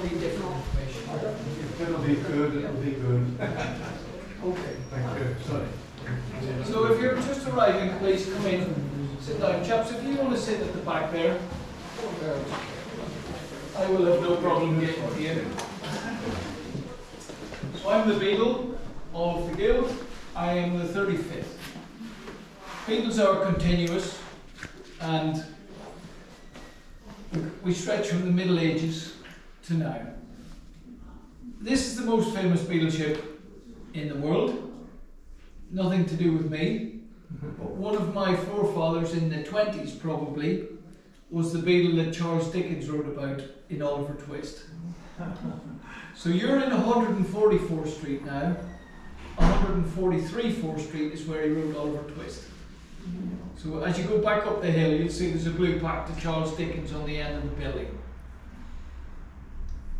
slightly different information. It'll be good, it'll be good. Okay. Thank you. Sorry. So if you're just arriving, please come in, sit down. Chaps, if you want to sit at the back there, I will have no problem getting to you. So I'm the beadle of the guild. I am the 35th. Beadles are continuous, and we stretch from the Middle Ages to now. This is the most famous beadleship in the world. Nothing to do with me, but one of my forefathers in the 20s probably was the beadle that Charles Dickens wrote about in Oliver Twist. So you're in 144th Street now. 143 4th Street is where he wrote Oliver Twist. So as you go back up the hill, you'll see there's a blue plaque to Charles Dickens on the end of the building.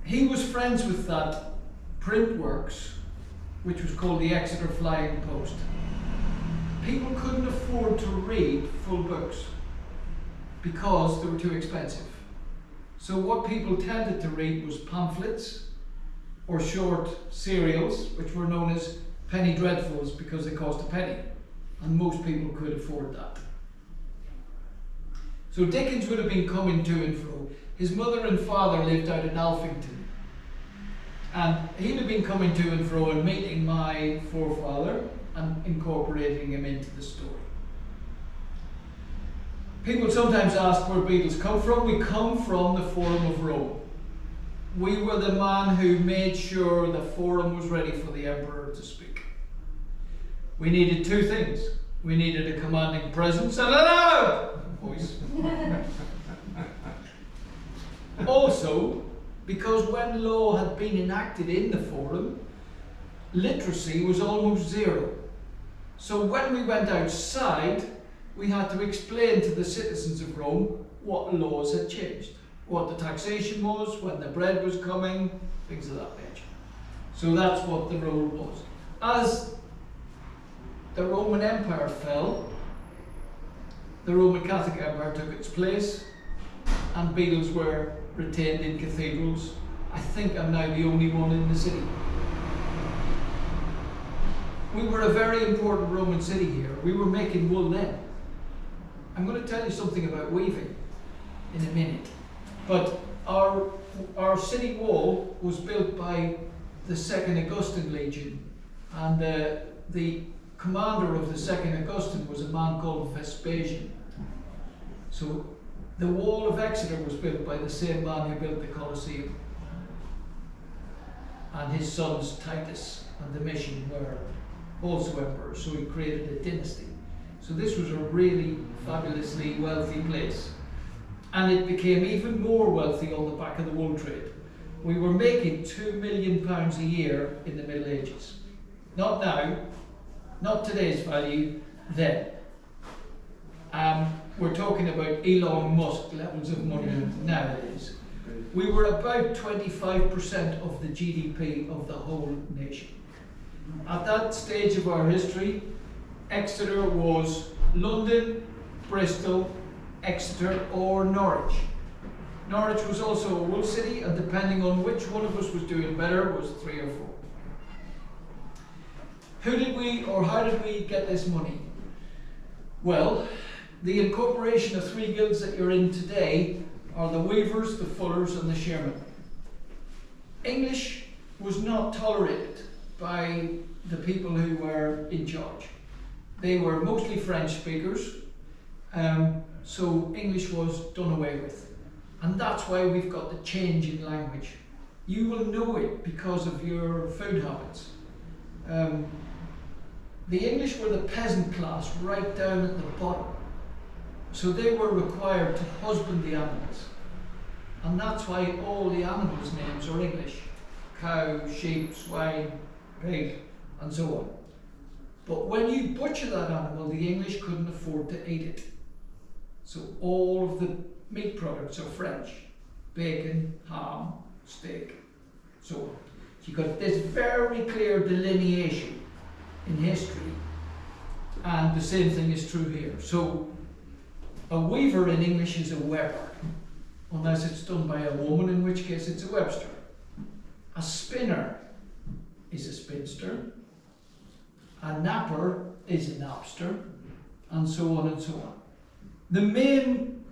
He was friends with that print works, which was called the Exeter Flying Post. People couldn't afford to read full books because they were too expensive. So what people tended to read was pamphlets or short serials, which were known as penny dreadfuls because they cost a penny, and most people could afford that. So Dickens would have been coming to and fro. His mother and father lived out in Alphington, and he'd have been coming to and fro and meeting my forefather and incorporating him into the story. People sometimes ask where beadles come from. We come from the Forum of Rome. We were the man who made sure the forum was ready for the emperor to speak. We needed two things. We needed a commanding presence and a loud voice. Also, because when law had been enacted in the forum, literacy was almost zero. So when we went outside, we had to explain to the citizens of Rome what laws had changed, what the taxation was, when the bread was coming, things of that nature. So that's what the role was. As the Roman Empire fell, the Roman Catholic Empire took its place, and beadles were retained in cathedrals. I think I'm now the only one in the city. We were a very important Roman city here. We were making wool then. I'm going to tell you something about weaving in a minute. But our city wall was built by the 2nd Augustan Legion, and the commander of the 2nd Augustan was a man called Vespasian. So the wall of Exeter was built by the same man who built the Colosseum. And his sons Titus and Domitian were also emperors, so he created a dynasty. So this was a really fabulously wealthy place. And it became even more wealthy on the back of the wool trade. We were making £2 million a year in the Middle Ages. Not now, not today's value, then. We're talking about Elon Musk levels of money nowadays. We were about 25% of the GDP of the whole nation. At that stage of our history, Exeter was London, Bristol, Exeter or Norwich. Norwich was also a wool city, and depending on which one of us was doing better was 3 or 4. How did we get this money? Well, the incorporation of 3 guilds that you're in today are the weavers, the fullers and the shearmen. English was not tolerated by the people who were in charge. They were mostly French speakers, so English was done away with. And that's why we've got the change in language. You will know it because of your food habits. The English were the peasant class right down at the bottom. So they were required to husband the animals. And that's why all the animals' names are English. Cow, sheep, swine, pig, and so on. But when you butcher that animal, the English couldn't afford to eat it. So all of the meat products are French. Bacon, ham, steak, so on. So you've got this very clear delineation in history, and the same thing is true here. So a weaver in English is a Weber, unless it's done by a woman, in which case it's a Webster. A spinner is a spinster. A napper is a napster, and so on and so on. The main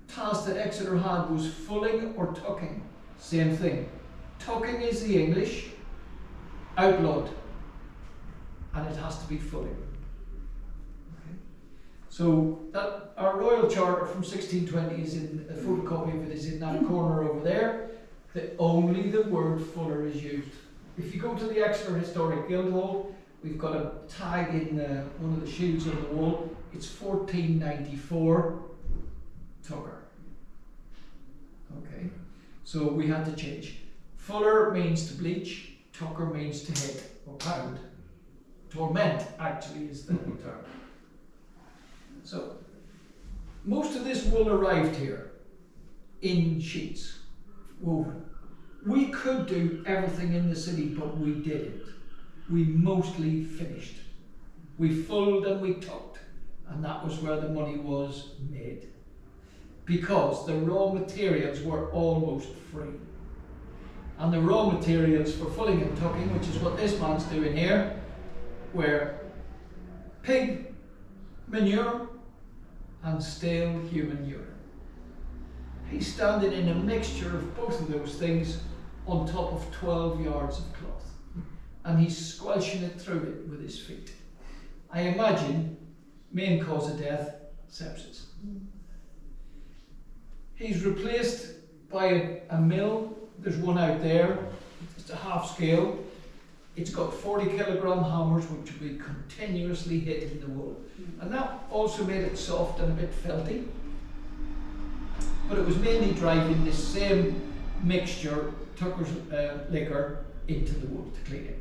task that Exeter had was fulling or tucking. Same thing. Tucking is the English, outlawed, and it has to be fulling. Okay. So that our Royal Charter from 1620 is in a photocopy of it is in that corner over there. Only the word fuller is used. If you go to the Exeter Historic Guildhall, we've got a tag in one of the shields on the wall. It's 1494 tucker. Okay, so we had to change. Fuller means to bleach, tucker means to hit or pound. Torment actually is the term. So most of this wool arrived here in sheets, woven. We could do everything in the city, but we didn't. We mostly finished. We fulled and we tucked, and that was where the money was made. Because the raw materials were almost free. And the raw materials for fulling and tucking, which is what this man's doing here, were pig manure and stale human urine. He's standing in a mixture of both of those things on top of 12 yards of cloth. And he's squelching it through it with his feet. I imagine main cause of death, sepsis. He's replaced by a mill. There's one out there. It's a half scale. It's got 40 kilogram hammers which will be continuously hitting the wool. And that also made it soft and a bit felty. But it was mainly driving this same mixture, tucker's liquor, into the wool to clean it.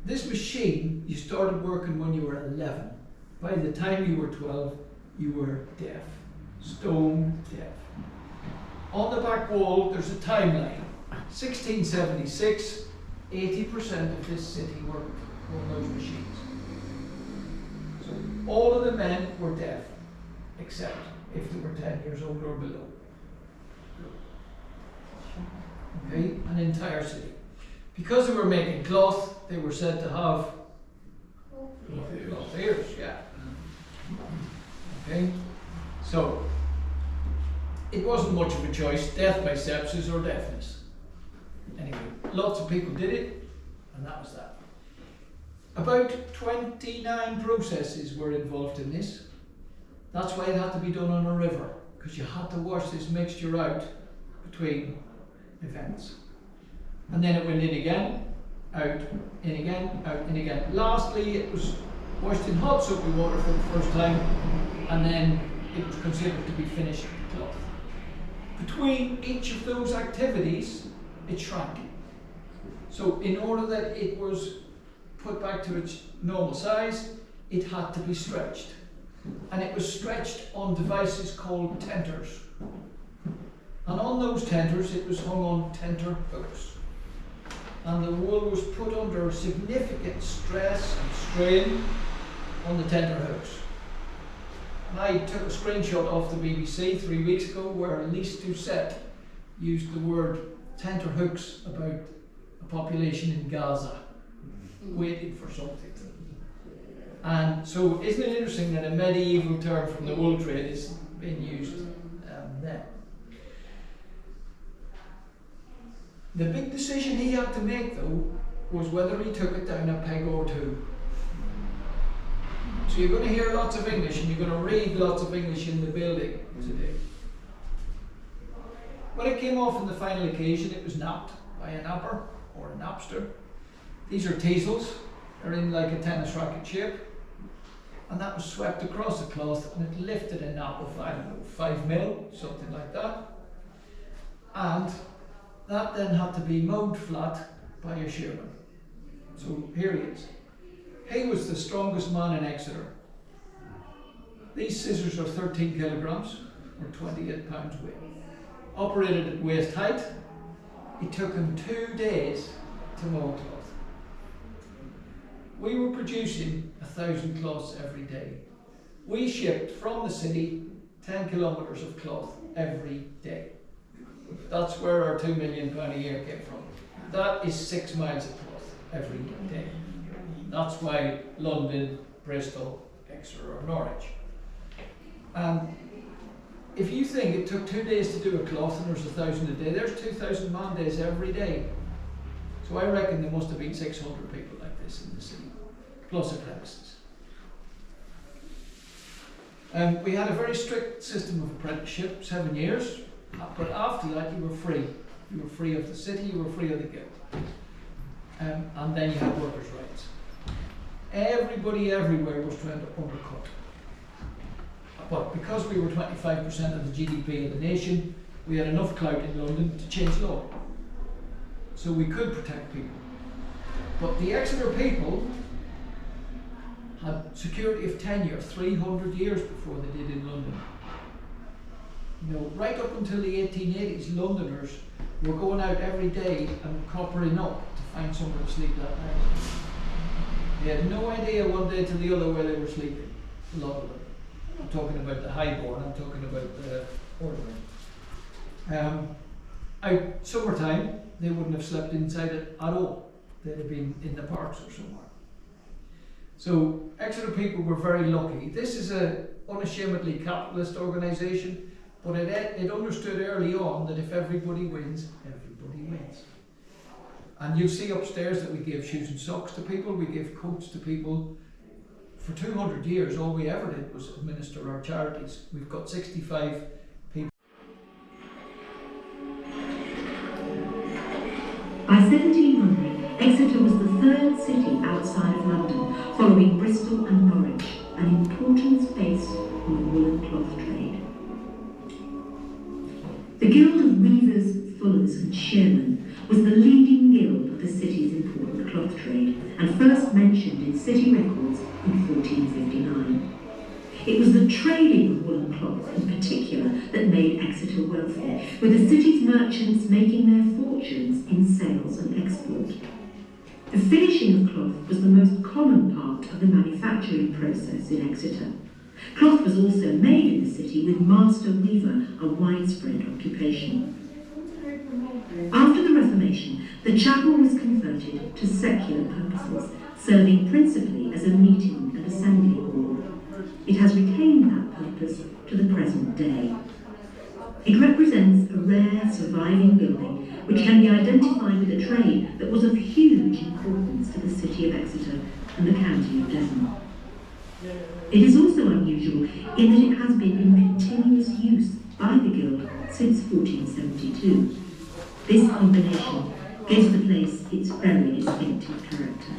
This machine, you started working when you were 11. By the time you were 12, you were deaf, stone deaf. On the back wall, there's a timeline. 1676, 80% of this city worked on those machines. So all of the men were deaf, except if they were 10 years old or below. Okay, an entire city. Because they were making cloth, they were said to have cloth ears, yeah. Okay, so it wasn't much of a choice, death by sepsis or deafness. Anyway, lots of people did it, and that was that. About 29 processes were involved in this. That's why it had to be done on a river, because you had to wash this mixture out between events. And then it went in again, out, in again, out, in again. Lastly, it was washed in hot soapy water for the first time, and then it was considered to be finished cloth. Between each of those activities, it shrank. So in order that it was put back to its normal size, it had to be stretched. And it was stretched on devices called tenters. And on those tenters, it was hung on tenter hooks. And the wool was put under significant stress and strain on the tenter hooks. And I took a screenshot off the BBC 3 weeks ago where Elise Doucette used the word tenter hooks about a population in Gaza waiting for something. And so isn't it interesting that a medieval term from the wool trade is being used then? The big decision he had to make, though, was whether he took it down a peg or two. So you're going to hear lots of English and you're going to read lots of English in the building today. When it came off on the final occasion, it was napped by a napper or a napster. These are teasels. They're in like a tennis racket shape. And that was swept across the cloth and it lifted a nap of, I don't know, 5 mil, something like that. And that then had to be mowed flat by a shearman. So here he is. He was the strongest man in Exeter. These scissors are 13 kilograms or 28 pounds weight. Operated at waist height. It took him 2 days to mow cloth. We were producing 1,000 cloths every day. We shipped from the city 10 kilometres of cloth every day. That's where our £2 million a year came from. That is 6 miles of cloth every day. That's why London, Bristol, Exeter or Norwich. And if you think it took 2 days to do a cloth and there's 1,000 a day, there's 2,000 man days every day. So I reckon there must have been 600 people like this in the city, plus apprentices. We had a very strict system of apprenticeship, 7 years, but after that you were free. You were free of the city, you were free of the guild. And then you had workers' rights. Everybody everywhere was trying to undercut. But because we were 25% of the GDP of the nation, we had enough clout in London to change law. So we could protect people. But the Exeter people had security of tenure 300 years before they did in London. You know, right up until the 1880s, Londoners were going out every day and coppering up to find somewhere to sleep that night. They had no idea one day to the other where they were sleeping, a lot of them. I'm talking about the highborn, I'm talking about the ordinary. Out summertime, they wouldn't have slept inside it at all. They'd have been in the parks or somewhere. So Exeter people were very lucky. This is an unashamedly capitalist organisation, but it understood early on that if everybody wins, everybody wins. And you'll see upstairs that we gave shoes and socks to people, we gave coats to people. For 200 years, all we ever did was administer our charities. We've got 65 people. By 1700, Exeter was the third city outside of London, following Bristol and Norwich, an important base on the woolen cloth trade. The Guild of Weavers, Fullers and Shearmen was the leading guild of the city's important cloth trade, and first mentioned in city records in 1459. It was the trading of woolen cloth in particular that made Exeter wealthy, with the city's merchants making their fortunes in sales and export. The finishing of cloth was the most common part of the manufacturing process in Exeter. Cloth was also made in the city with master weaver, a widespread occupation. After the Reformation, the chapel was converted to secular purposes, serving principally as a meeting and assembly hall. It has retained that purpose to the present day. It represents a rare surviving building which can be identified with a trade that was of huge importance to the city of Exeter and the county of Devon. It is also unusual in that it has been in continuous use by the Guild since 1472. This combination gives the place its very distinctive character.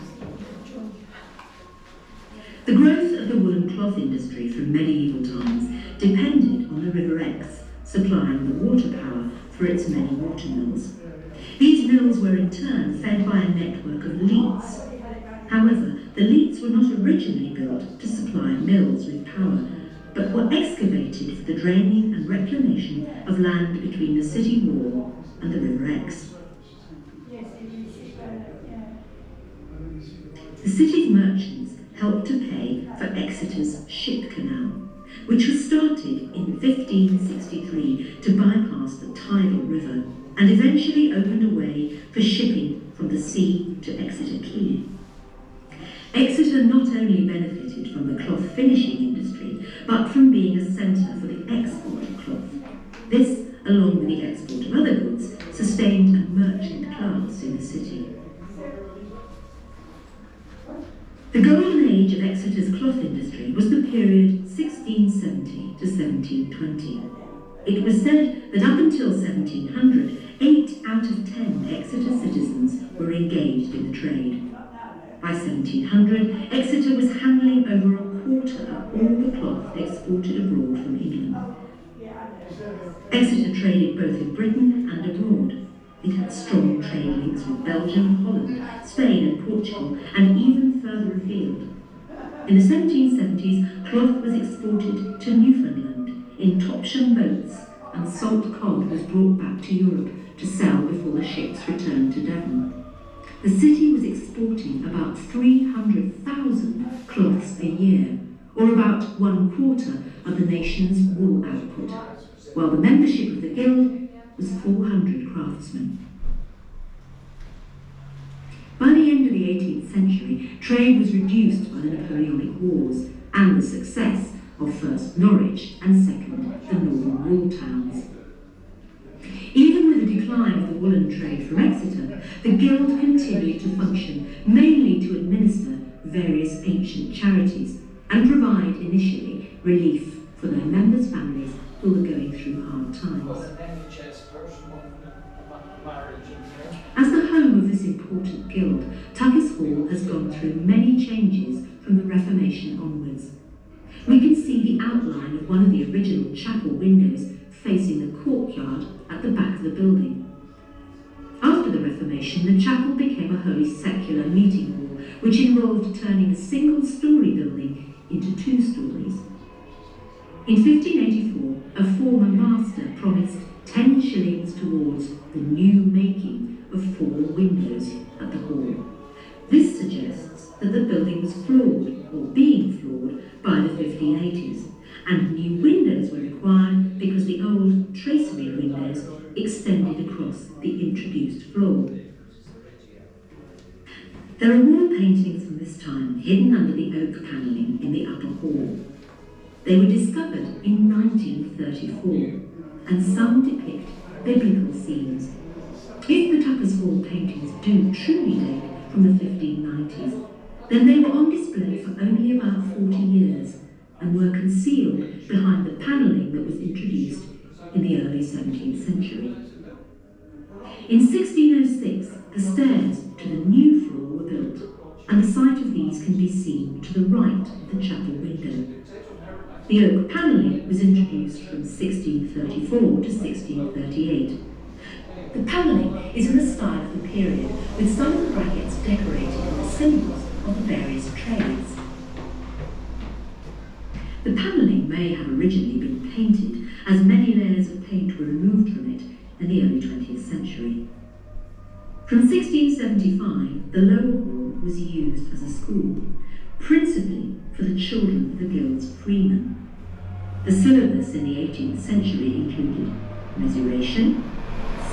The growth of the woolen cloth industry from medieval times depended on the River Exe, supplying the water power for its many water mills. These mills were in turn fed by a network of leats. However, the leats were not originally built to supply mills with power, but were excavated for the draining and reclamation of land between the city wall and the River Exe. The city's merchants helped to pay for Exeter's ship canal, which was started in 1563 to bypass the tidal river and eventually opened a way for shipping from the sea to Exeter Quay. Exeter not only benefited from the cloth finishing industry, but from being a centre for the export of cloth. This, along with the export of other goods, sustained a merchant class in the city. The golden age of Exeter's cloth industry was the period 1670 to 1720. It was said that up until 1700, 8 out of 10 Exeter citizens were engaged in the trade. By 1700, Exeter was handling over a quarter of all the cloth exported abroad from England. Exeter traded both in Britain and abroad. It had strong trade links with Belgium, Holland, Spain and Portugal, and even further afield. In the 1770s, cloth was exported to Newfoundland in Topsham boats, and salt cod was brought back to Europe to sell before the ships returned to Devon. The city was exporting about 300,000 cloths a year, or about 1/4 of the nation's wool output, while the membership of the Guild was 400 craftsmen. By the end of the 18th century, trade was reduced by the Napoleonic Wars and the success of first Norwich and second the northern wool towns. Even with the decline of the woolen trade from Exeter, the Guild continued to function mainly to administer various ancient charities and provide initially relief for their members' families who were going through hard times. As the home of this important guild, Tuckers Hall has gone through many changes from the Reformation onwards. We can see the outline of one of the original chapel windows facing the courtyard at the back of the building. After the Reformation, the chapel became a wholly secular meeting hall, which involved turning a single-storey building into 2 stories. In 1584, a former master promised 10 shillings towards the new making of 4 windows at the hall. This suggests that the building was floored, or being floored, by the 1580s, and new windows were required because the old tracery windows extended across the introduced floor. There are wall paintings from this time hidden under the oak panelling in the upper hall. They were discovered in 1934, and some depict biblical scenes. If the Tuckers Hall paintings do truly date from the 1590s, then they were on display for only about 40 years and were concealed behind the panelling that was introduced in the early 17th century. In 1606, the stairs to the new floor were built, and the site of these can be seen to the right of the chapel window. The oak panelling was introduced from 1634 to 1638. The panelling is in the style of the period, with some of the brackets decorated in the symbols of the various trades. The panelling may have originally been painted, as many layers of paint were removed from it in the early 20th century. From 1675, the lower hall was used as a school, principally for the children of the Guild's freemen. The syllabus in the 18th century included mesuration,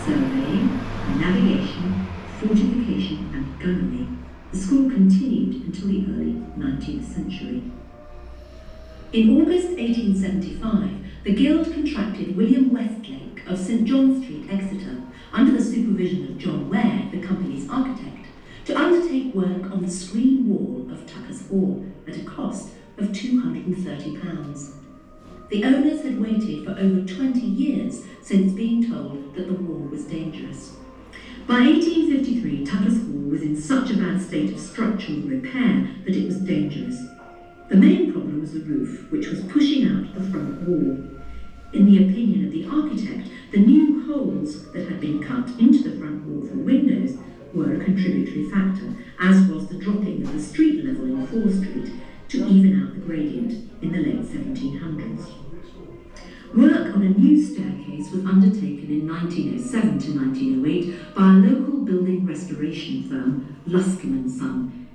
surveying, navigation, fortification and gunnery. The school continued until the early 19th century. In August 1875, the Guild contracted William Westlake of St John Street, Exeter, under the supervision of John Ware, the company's architect, to undertake work on the screen wall of Tuckers Hall at a cost of £230. The owners had waited for over 20 years since being told that the wall was dangerous. By 1853, Tuckers Hall was in such a bad state of structural repair that it was dangerous. The main problem was the roof, which was pushing out the front wall. In the opinion of the architect, the new holes that had been cut into the front wall for windows were a contributory factor, as was the dropping of the street level in 4th Street to even out the gradient in the late 1700s. Work on a new staircase was undertaken in 1907 to 1908 by a local building restoration firm, Luscombe & Son.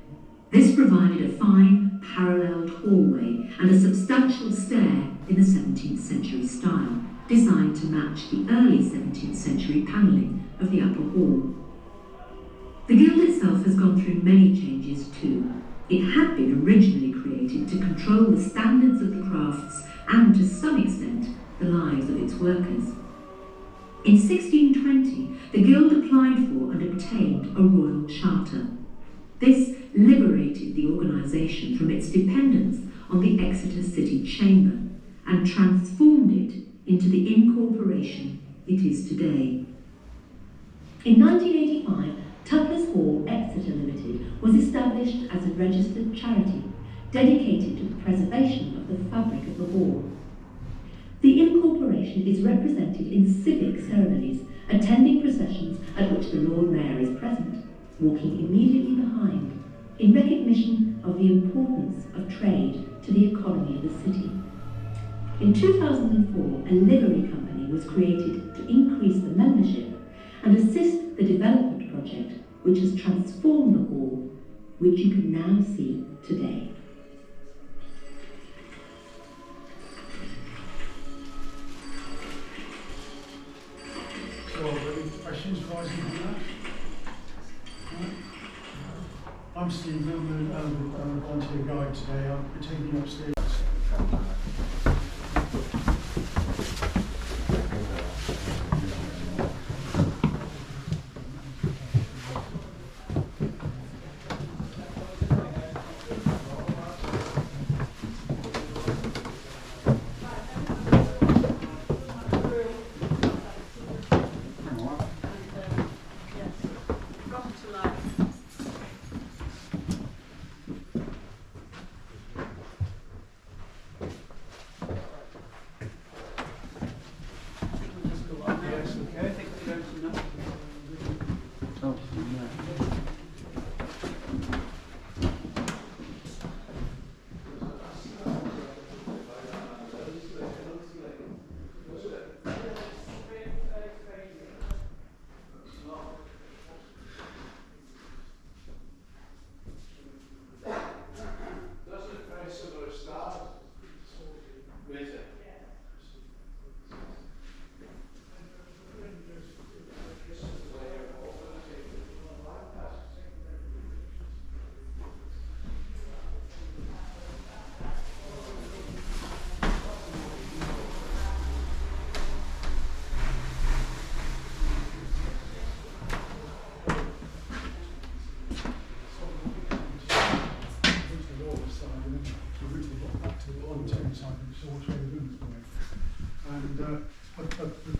This provided a fine, paralleled hallway and a substantial stair in the 17th century style, designed to match the early 17th century panelling of the upper hall. The Guild itself has gone through many changes too. It had been originally created to control the standards of the crafts and, to some extent, the lives of its workers. In 1620, the Guild applied for and obtained a royal charter. This liberated the organisation from its dependence on the Exeter City Chamber and transformed it into the incorporation it is today. In 1985, Tuckers Hall Exeter Limited was established as a registered charity dedicated to the preservation of the fabric of the hall. The incorporation is represented in civic ceremonies, attending processions at which the Lord Mayor is present, walking immediately behind, in recognition of the importance of trade to the economy of the city. In 2004, a livery company was created to increase the membership and assist the development project, which has transformed the hall, which you can now see today. questions arising from that? No? I'm Steve, I'm the volunteer guide today. I'll be taking you upstairs.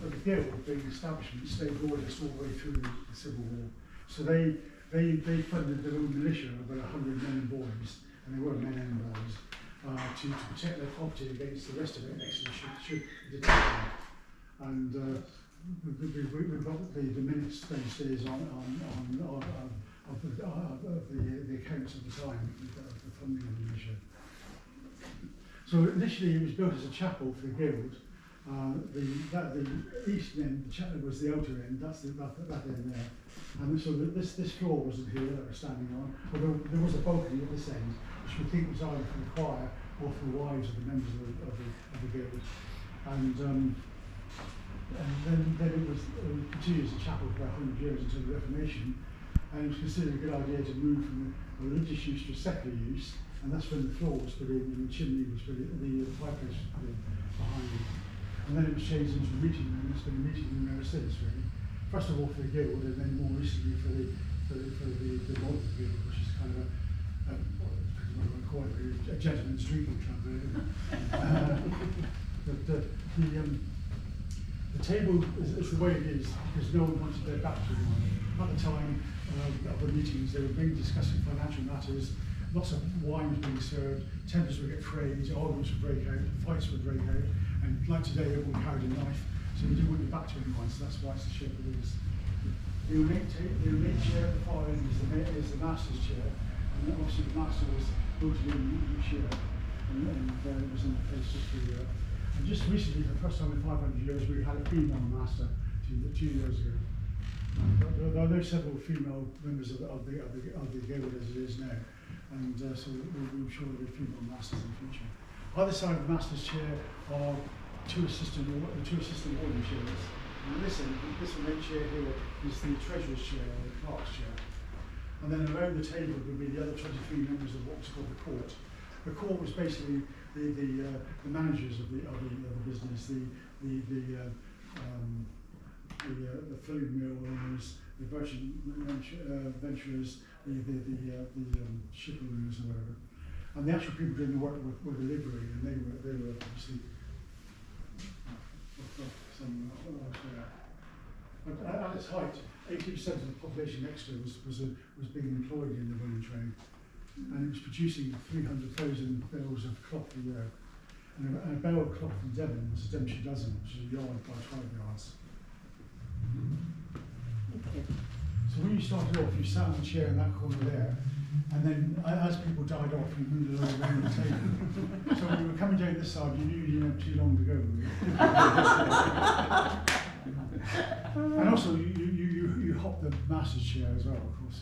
But the Guild, being establishment, stayed loyalist all the way through the Civil War. So they funded their own militia of about 100 men and boys, and they were men and boys, to protect their property against the rest of it. Exeter should attack them. And we've got the minutes downstairs of the accounts of the time, of the funding of the militia. So initially it was built as a chapel for the Guild. The east end, the chapel was the outer end, that's that end there. And so this floor wasn't here that we're standing on, although there was a balcony at this end, which we think was either for the choir or for the wives of the members of the Guild. And then it was continued as a chapel for 100 years until the Reformation, and it was considered a good idea to move from the religious use to secular use, and that's when the floor was put in and the chimney was put in, the fireplace was put in behind it. And then it was changed into a meeting room, and it's been a meeting room ever since, really. First of all for the Guild, and then more recently for the modern Guild, which is kind of a gentleman's drinking club, really. The table is the way it is because no one wanted their back to anyone. At the time of the meetings, they were discussing financial matters, lots of wine was being served, tempers would get frayed, arguments would break out, fights would break out, and like today, everyone carried a knife, so you didn't want your back to anyone, so that's why it's the shape it is. The ornate chair at the far end is the master's chair, and then obviously the master was voted in each year, and it was in place just for a year. And just recently, for the first time in 500 years, we had a female master 2 years ago. There are no several female members of the Guild as it is now, and so we're sure there'll be female masters in the future. Either side of the master's chair are two assistant ordinary chairs. And this ornate chair here is the treasurer's chair or the clerk's chair. And then around the table would be the other 23 members of what's called the court. The court was basically the managers of the business, the filling mill owners, the merchant venturers, the ship owners or whatever. And the actual people doing the work were the livery, and they were obviously some but at its height, 80% of the population of Exeter was being employed in the woolen trade, and it was producing 300,000 bales of cloth a year. And a bale of cloth in Devon was a Devonshire dozen, which is a yard by 12 yards. Okay. So when you started off, you sat on the chair in that corner there, and then as people died off, you moved along around the table. So when you were coming down this side, you knew you didn't have too long to go. And also, you hopped the master's chair as well, of course.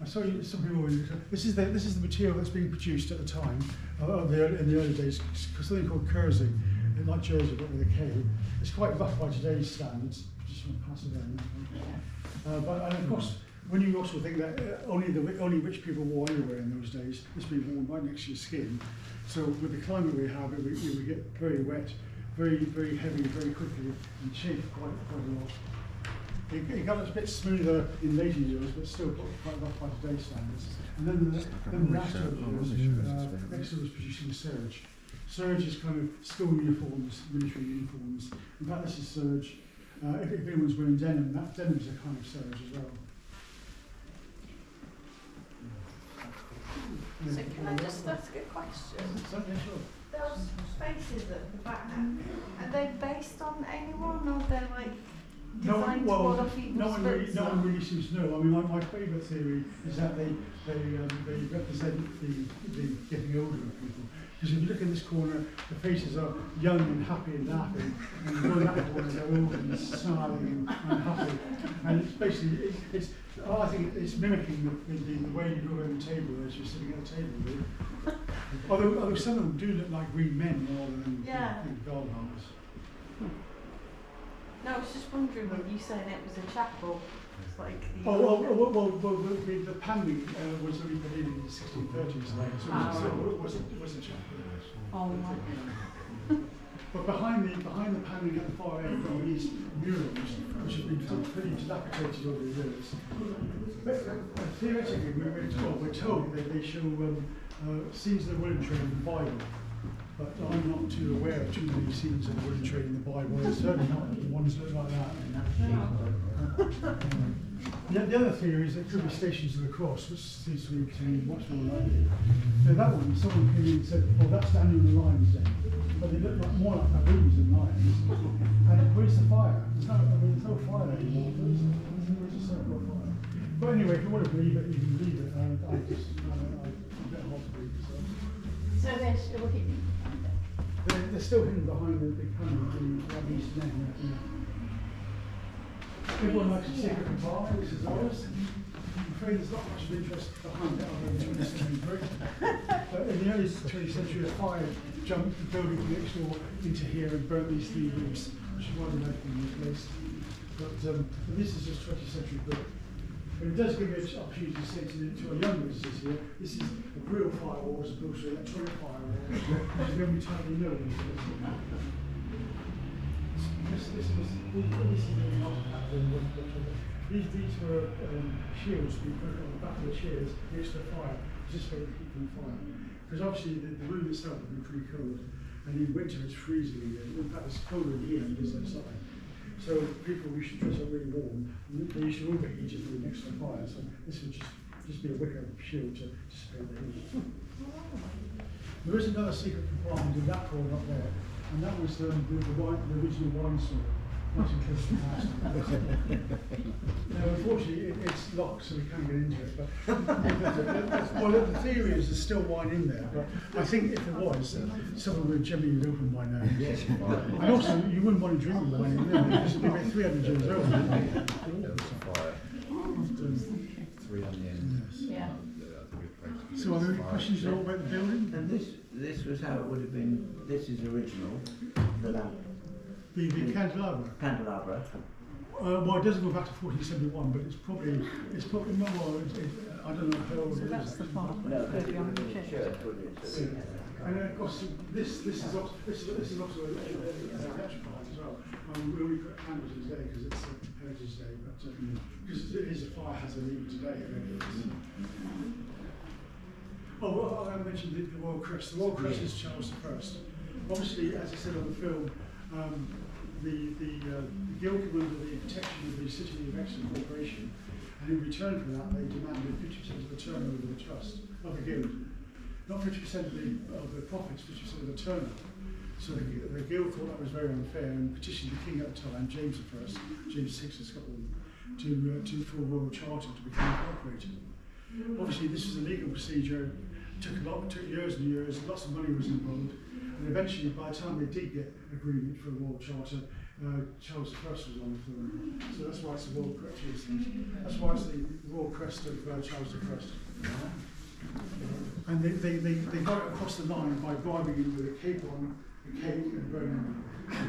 I saw some people. This is the material that's being produced at the time in the early days. Something called kersey, like jersey but with a K. It's quite rough by today's standards, just want to pass it down. But and of course, when you also think that only rich people wore underwear in those days, this being worn right next to your skin. So with the climate we have, it would get very wet, very heavy, very quickly, and chafe quite a lot. It got a bit smoother in later years, but still quite rough by today's standards. And then the last years, Exeter was producing serge. Serge is kind of school uniforms, military uniforms. In fact, this is serge. If anyone's wearing denim, that denim's a kind of serge as well. So can I just ask a question? Yeah, sure. Those faces at the back, are they based on anyone, or they're like designed to ward off people's spits? No one really seems to know. I mean, my favourite theory is that they represent the getting older of people. Because if you look in this corner, the faces are young and happy and laughing, and you go in that corner, they're old and snarling and unhappy. And it's basically, I think it's mimicking the way you look at the table as you're sitting at a table, really. Although some of them do look like real men rather than gardeners. No, I was just wondering when you saying it was a chapel. It's like the the panelling was only put in the 1630s, so it was a chapel. Oh my. But behind the panelling at the far end are these murals, which have been pretty dilapidated over the years. But theoretically, we're told that they show scenes of the willing trade in the Bible. But I'm not too aware of too many scenes of the willing trade in the Bible. It's certainly not the ones that look like that. The other theory is that it could be Stations of the Cross, which seems to be much more likely. Now that one, someone came in and said, "Oh, that's Daniel and the Lions then." But they look more like baboons than lions. And where's the fire? There's no fire anymore. There's a circle of fire. But anyway, if you want to believe it, you can believe it. I'm a bit hard to believe. So they're still hidden. They're still hidden behind the big panel at the eastern end. Everyone likes a secret compartment, which is ours. I'm afraid there's not much of interest behind it other than 20th century brick. But in the early 20th century, a fire jumped the building next door into here and burnt these three roofs, which is why we left them replaced. But this is just 20th century brick. But it does give you an opportunity to say to our young visitors here, this is a real firewall as opposed to an electronic firewall, which is very tightly known. This is really not happening. These were shields we put on the back of the chairs next to the fire, just so to keep them fire. Because obviously the room itself would be pretty cold, and in winter it's freezing. In fact, it's colder in here than it is outside. So people should dress up really warm. They used to overheat if they were next to the fire. So this would just be a wicker shield to dissipate the heat. There is another secret compartment in that corner up there, and that was the original wine store. Not in close to the house. Now, unfortunately, it's locked, so we can't get into it. But well, the theory is there's still wine in there. But I think if there was, someone would generally have opened by now. Yes. And also, you wouldn't want to drink the wine in there because it'd be about 300 years old. Fire. 3 on the end. Yeah. So, are there any questions at all about the building? And this was how it would have been. This is original. The lamp. The candelabra. Candelabra. Well, it doesn't go back to 1471, but it's probably no more. I don't know how old it is. That's the part No, that's beyond the church. church. And of course, this is also electrified as well. We only put candles in today because it's Heritage Day, but because it is a fire hazard even today. Oh, well, I mentioned the Royal Crest. The Royal Crest is Charles I. Obviously, as I said on the film, the guild came under the protection of the City of Exeter Corporation, and in return for that, they demanded 50% of the turnover of the trust, of the guild. Not 50% of the profits, 50% of the turnover. So the guild thought that was very unfair and petitioned the king at the time, James I, James VI in Scotland, for a royal charter to become incorporated. Obviously, this was a legal procedure. Took years and years. Lots of money was involved, and eventually, by the time they did get agreement for a royal charter, Charles I was on the throne. So that's why it's the Royal Crest. That's why it's the Royal Crest of Charles I. And they got it across the line by bribing him with a cape on, a cake, and burning him.